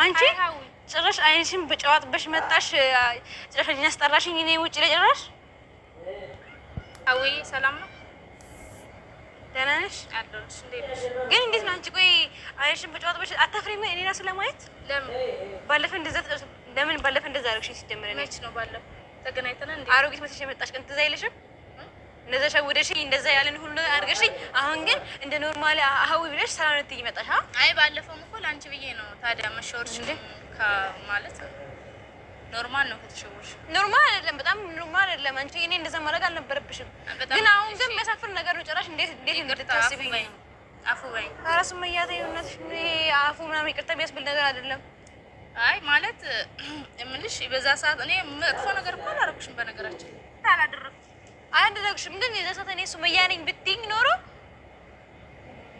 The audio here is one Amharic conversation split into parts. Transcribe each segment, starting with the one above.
አንቺ ጭራሽ አይንሽን በጨዋጥበሽ መጣሽ። ጭራሽ ያስጠራሽኝ እኔ ውጭ ላይ ጭራሽ። አዊ ሰላም ነው? ደህና ነሽ? አለሁልሽ። እንዴት ነሽ? ግን እንዴት ነው አንቺ? ቆይ አይንሽን በጨዋጥበሽ አታፍሪም? እኔ ራሱ ለማየት ለምን ባለፈ እንደዛ አደረግሽ? ሲጀምር መች ነው ባለፈው ተገናኝተን እንዴ? አሮጊት መስለሽ የመጣሽ ቀን ትዝ አይልሽም? እንደዛ ሸውደሽኝ እንደዛ ያለን ሁሉ ነገር አድርገሽኝ፣ አሁን ግን እንደ ኖርማሊ አህዊ ብለሽ ሰላም ልትይ መጣሽ። አይ ባለፈውም እኮ ላንቺ ብዬ ነው። ታዲያ መሸወርሽ ማለት ኖርማል ነው። ከተሸወርሽ ኖርማል አይደለም፣ በጣም ኖርማል አይደለም። አንቺ እኔ እንደዛ ማድረግ አልነበረብሽም። ግን አሁን ግን የሚያሳፍር ነገር ነው። ጭራሽ እንዴት እንድታስቢኝ አፉ በይ። ኧረ ሱመያ ተይ እውነትሽ። ይሄ አፉ ምናምን ይቅርታ የሚያስብል ነገር አይደለም። አይ ማለት እምልሽ በዛ ሰዓት እኔ መጥፎ ነገር እኮ አላደረግሽም። በነገራችን አላደረግሽም። ግን የዛ ሰዓት እኔ ሱመያ ነኝ ብትይኝ ኖሮ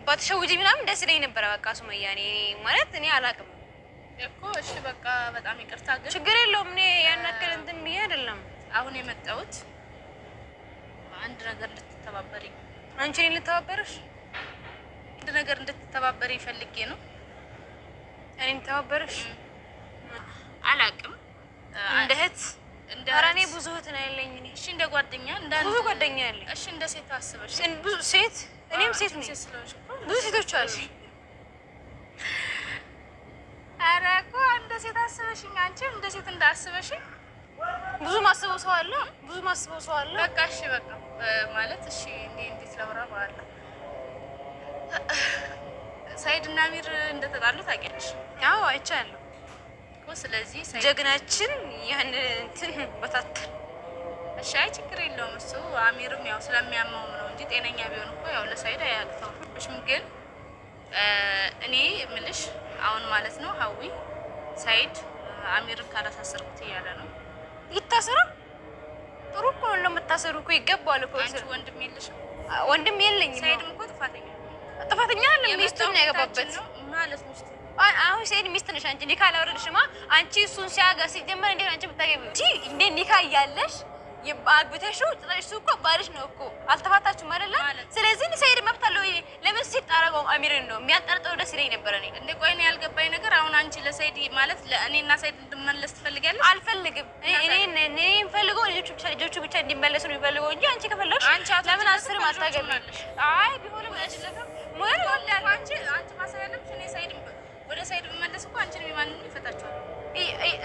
ባትሸውጂ ምናምን ደስ ይለኝ ነበረ። በቃ ሱመያ ነኝ ማለት እኔ አላውቅም እኮ። እሺ በቃ በጣም ይቅርታ። ግን ችግር የለውም። እኔ ያን ያክል እንትን ብዬ አይደለም አሁን የመጣሁት አንድ ነገር እንድትተባበሪኝ። አንቺ እኔን ልተባበርሽ? አንድ ነገር እንድትተባበሪኝ ፈልጌ ነው። እኔን ልተባበርሽ? አላውቅም። እንደ እህት ኧረ እኔ ብዙ እህት ነው ያለኝ። እኔ እሺ እንደ ጓደኛ ብዙ ጓደኛ ያለኝ። እሺ እንደ ሴት አስበሽ? ብዙ ሴት እኔም ሴት ነኝ። ብዙ ሴቶች አሉ። ኧረ እኮ እንደ ሴት አስበሽኝ፣ አንቺም እንደ ሴት እንዳስበሽኝ ብዙ ማስበው ሰው አለ። ብዙ ማስበው ሰው አለ። በቃ እሺ በቃ ማለት እሺ እኔ እንዴት ላውራ ባለ ሰይድ እና አሚር እንደተጣሉ ታውቂያለሽ? አዎ አይቻለሁ። ስለዚህ ጀግናችን ያን እንትን በታተን። እሺ አይ ችግር የለውም። እሱ አሚርም ያው ስለሚያመው ነው እንጂ ጤነኛ ቢሆን እኮ ያው ለሰይድ አያቅተው። እሺም ግን እኔ የምልሽ አሁን ማለት ነው ሀዊ ሰይድ አሚርን ካላሳሰርኩት እያለ ነው። ይታሰራ? ጥሩ እኮ ነው የምታሰሩ እኮ ይገባዋል እኮ። አንቺ ወንድም የለሽም? ወንድም የለኝም። ሰይድም እኮ ጥፋተኛ አይደለም። ሚስቱን ነው ያገባበት ማለት ሚስቱ አሁን ሰይድ ሚስት ነሽ አንቺ። ኒካ አላወረድሽማ አንቺ። እሱን ሲያጋ ሲጀመር እንዴት አንቺ ብታገቢ እንጂ እንዴ ኒካ እያለሽ አግብተሽው ጥለሽ እሱ እኮ ባልሽ ነው እኮ። አልተፋታችሁም አይደለ? ስለዚህ ሰይድ መብት አለው። ለምን ሲል ታረገው አሚርን ነው የሚያጠርጠው። ደስ ይለኝ ነበር እኔ እንዴ። ቆይ ነው ያልገባኝ ነገር አሁን አንቺ ለሰይድ ማለት ለእኔና ሰይድ እንድመለስ ትፈልጋለሽ? አልፈልግም። እኔ የምፈልገው ልጆቹ ብቻ እንዲመለሱ ነው የሚፈልገው እንጂ አንቺ ከፈለግሽ ለምን አስርም አታገቢም? አይ ቢሆንም አይደለም ሞር ወላሂ አንቺ ማሰብ ያለብሽ እኔ ሰይድ ወደ ሰይድ ብመለስ እኮ አንቺን ማንንም ይፈታችኋል።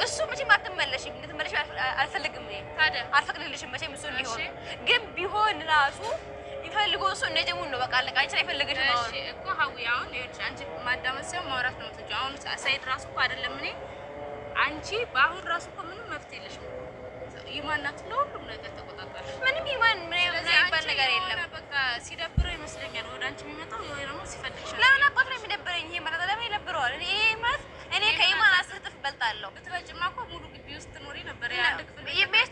እሱ መቼም አትመለሽም። እንድትመለሽ አልፈልግም። ታዲያ አልፈቅድልሽም መቼም እሱ እንዲሆን። ግን ቢሆን ራሱ የሚፈልገው እሱ እንደ ጀሙን ነው። በቃ አለቃ አንቺን አይፈልግሽም። አሁን እኮ ሀዊ አሁን ይኸውልሽ አንቺ ማዳመጥ ሳይሆን ማውራት ነው የምትችይው። አሁን ሰይድ ራሱ እኮ አይደለም እኔ አንቺ በአሁን ራሱ እኮ ምንም መብት የለሽም። ይማናት ለሁሉም ነገር ተቆጣጣሪ። ምንም ይማን ምን ይባል ነገር የለም። በቃ ሲደብረው ይመስለኛል ወደ አንቺ የሚመጣው ወይ ደግሞ ሲፈልግሽ። ለምን አባት ነው የሚደብረኝ? ይሄ ማለት ለምን ይደብረዋል? ይሄ ማለት እኔ ከኢማን 10 እጥፍ እበልጣለሁ። ብትበጭማ እኮ ሙሉ ግቢ ውስጥ ትኖሪ ነበር። አንድ ክፍል ቤት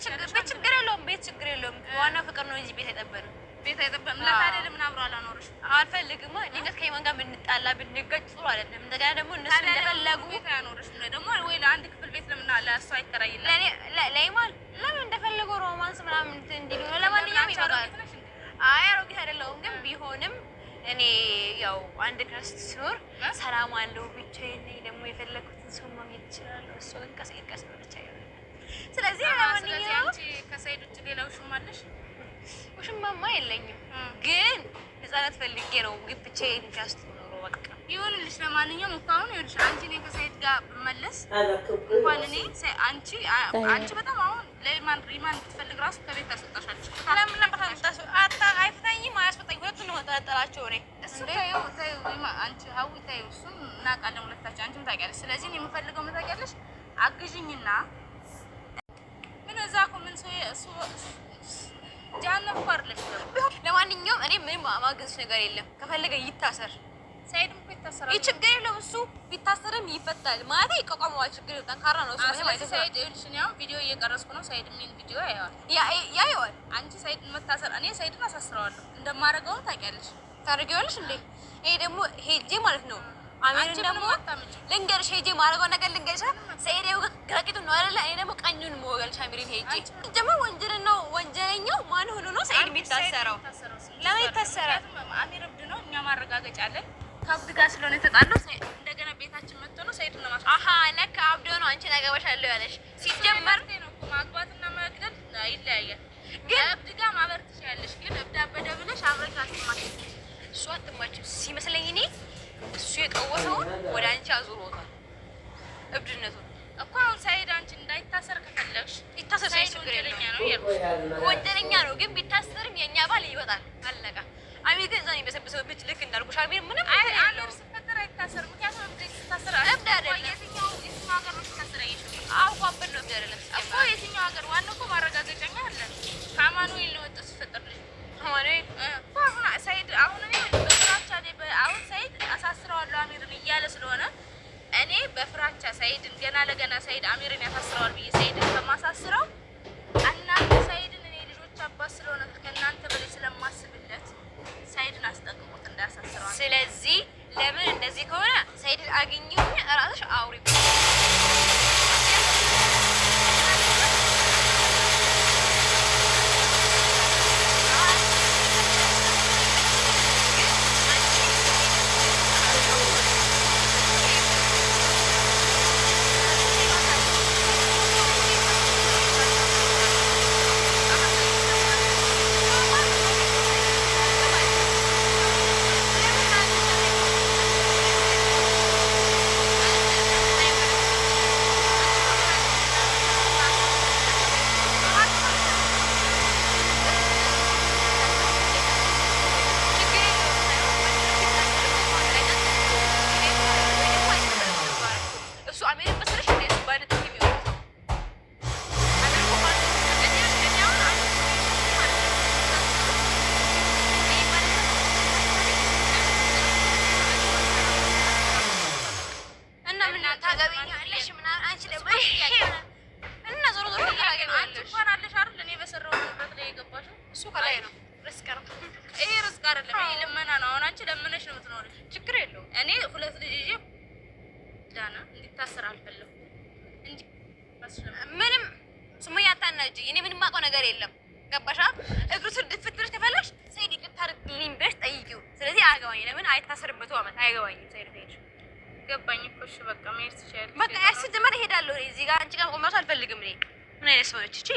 ችግር የለውም። ቤት ችግር የለውም። ዋናው ፍቅር ነው እንጂ ቤት አይጠበንም። ቤት አይጠበንም። ለታዲያ ለምን አብሮ አላኖርሽ? አልፈልግም። ድንገት ከኢማን ጋር ብንጣላ ብንገጭ ጥሩ አይደለም። እንደገና ደግሞ እነሱ እንደፈለጉ ቤት አያኖርሽ ደግሞ ወይ ለአንድ ክፍል ቤት ለምን ለእሱ አይከራይልም? ለኢማን ለምን እንደፈለጉ ሮማንስ ምናምን እንዲሉ ነው። ለማንኛውም ይበቃል። አይ አሮጊት አይደለሁም። ግን ቢሆንም እኔ ያው አንድ ክርስት ሲኖር ሰላም አለው። ብቻዬን ደግሞ የፈለኩትን ሰው ማግኘት እችላለሁ። እሱ ግን ከሰይድ ነው ብቻ ይሆናል። ስለዚህ ለማንኛውም አንቺ ከሰይድ ውጭ ሌላ ውሽማ አለሽ? ውሽማማ የለኝም። ግን ነፃነት ፈልጌ ነው ብቻዬን ከስት ኖሮ በቃ ይሁንልሽ። ለማንኛውም እኮ አሁን ይኸውልሽ አንቺ እኔ ከሰይድ ጋር ብመለስ እንኳን እኔ አንቺ በጣም አሁን ለኢማን ብትፈልግ ራሱ ከቤት ታስወጣሻለች። ለምን ነበር አይፈታኝም? አያስወጣኝ። ሁለቱን ነው መጠራጠራቸው እኔ እሱ ተይው አንቺ ሀዊ ተይው። እሱን እናውቃለን ሁለታችን፣ አንቺም ታውቂያለሽ። ስለዚህ እኔ የምፈልገው ምን ታውቂያለሽ? አግዥኝና ምን እዛ እኮ ምን ሰው እሱ ጃነብ እኮ አይደለሽ። ለማንኛውም እኔ ምንም ማገዝሽ ነገር የለም። ከፈለገ ይታሰር። ሰይድም እኮ ይታሰራል። ይህ ችግር የለውም። እሱ ቢታሰርም ይፈታል ማለት ይቋቋመዋል። ችግር የለውም። ጠንካራ ነው እሱ። ሰይድ ይኸውልሽ እኔ አሁን ቪዲዮ እየቀረጽኩ ነው። ሰይድ ምን ቪዲዮ ያየዋል። አንቺ ሰይድ መታሰር እኔ ሰይድን አሳስረዋለሁ እንደማደርገው ታውቂያለሽ። ታደርጊዋለሽ እንዴ? ይሄ ደግሞ ሄጄ ማለት ነው አሚርን ደግሞ ልንገርሽ ሄጄ ማድረገው ነገር ልንገርሽ። ሰይድ ግራቂቱ ነው አይደለ? እኔ ደግሞ ቀኙን መወገልሽ አሚርን ሄጄ ደግሞ ወንጀለኛው ማን ሆኖ ነው ሰይድ የሚታሰረው? ለምን ይታሰራል? አሚር እብድ ነው። እኛ ማረጋገጫ አለን። ከብድ ጋር ስለሆነ የተጣለው እንደገና ቤታችን መጥቶ ነው ሰይድ ነው አፈቅርሻለሁ ያለሽ ሲጀመር ነው እኮ ማግባትና መግደል ይለያያል። ግን እብድ ጋር ማበር ትችያለሽ፣ ግን እብድ አበደ ብለሽ አብረሽ አትማችም። እሱ አትማችም ሲመስለኝ እኔ እሱ የቀወሰውን ወደ አንቺ አዙሮታል እብድነቱን እኮ። አሁን ሳይድ አንቺ እንዳይታሰር ከፈለግሽ ይታሰር፣ ችግር የለውም ወንጀለኛ ነው፣ ግን ቢታሰርም የእኛ ባል ይወጣል አለቃ። አሚር ግን እዛኔ በሰበሰው ብቻ ልክ እንዳልኩሽ አሚር ምንም አሚር ሲፈጠር አይታሰር። ምክንያቱም እብድ ሲታሰር እብድ አይደለም። የትኛው ሀገር ነው ሲታሰር አይሽም? አውቋብን ነው እብድ አይደለም እኮ የትኛው ሀገር? ዋናው እኮ ማረጋገጫኛ አለ። ከአማኑኤል ነው የወጣው ሲፈጠር ልጅ አማኑኤል እኮ። አሁን ሳይድ አሁን እኔ በፍራቻ አሁን ሳይድ አሳስረዋለሁ አሚርን እያለ ስለሆነ እኔ በፍራቻ ሳይድን ገና ለገና ሳይድ አሚርን ያሳስረዋል ብዬ ሳይድን ከማሳስረው እናንተ ሳይድን እኔ ልጆች አባት ስለሆነ ከእናንተ በላይ ስለማስብለት ሳይድን አስጠንቅቁት እንዳያሳስረዋል። ስለዚህ ለምን እንደዚህ ከሆነ ሳይድን አግኝው እራስሽ አውሪ። ችግር የለውም። እኔ ሁለት ልጅ ይዤ ዳና እንዲታሰር አልፈልግም እንጂ ምንም ሱመያ አታናጂ። እኔ ምንም የማውቀው ነገር የለም። ገባሻ? እግሩ ስር ድፍትር ተፈለሽ ሰይድ ይቅርታ አድርግልኝ ብለሽ ጠይቂው። ስለዚህ አያገባኝ። ለምን አይታሰርበቱ አመት አይገባኝም። ሰይድ ሄድ ገባኝ እኮ እሺ፣ በቃ መሄድ ትችያለሽ። በቃ ያስ ጀመረ እሄዳለሁ። እዚህ ጋር አንቺ ጋር ቆማት አልፈልግም። እኔ ምን አይነት ሰው ነች እቺ?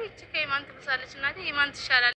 እቺ ከማን ትብሳለች እናቴ? የማን ትሻላለች?